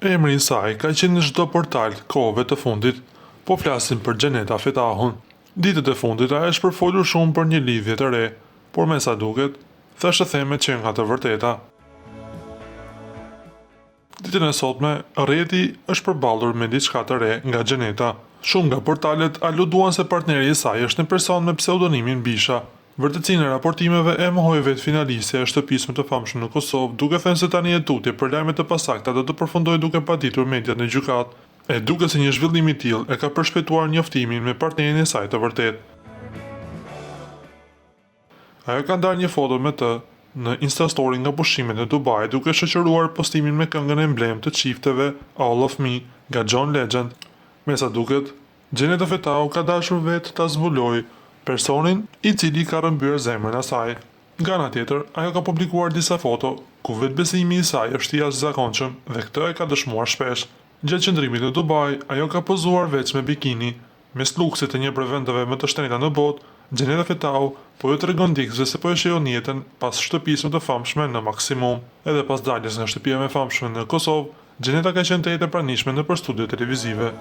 Emri i saj ka qenë në çdo portal kohëve të fundit, po flasim për Xheneta Fetahun. Ditët e fundit ajo është përfolur shumë për një lidhje të re, por me sa duket, thashë theme qenga të vërteta. Ditën e sotme, rrjeti është përballur me diçka të re nga Xheneta. Shumë nga portalet aluduan se partneri i saj është një person me pseudonimin Bisha. Vërtetësinë e raportimeve e mohoi vetë finalistja e shtëpisë më të famshme në Kosovë, duke thënë se tani e tutje për lajme të pasakta do të përfundojë duke paditur mediat në gjykatë, e duket se një zhvillim i tillë e ka përshpejtuar njoftimin me partnerin e saj të vërtetë. Ajo ka ndarë një foto me të në Instastory nga pushimet në Dubai, duke shoqëruar postimin me këngën emblem të çifteve All of Me nga John Legend. Me sa duket, Xheneta Fetahu ka dashur vetë ta zbulojë personin i cili ka rrëmbyer zemrën e saj. Nga ana tjetër, ajo ka publikuar disa foto ku vetbesimi i saj është i jashtëzakonshëm dhe këtë e ka dëshmuar shpesh. Gjatë qëndrimit në Dubai, ajo ka pozuar veç me bikini, mes luksit të një prej vendeve më të shtrenjta në botë. Xheneta Fetahu po ju tregon dikësve se po e shijon jetën pas shtëpisë më të famshme në maksimum. Edhe pas daljes nga shtëpia më e famshme në Kosovë, Xheneta ka qenë të jetë e pranishme nëpër studio televizive.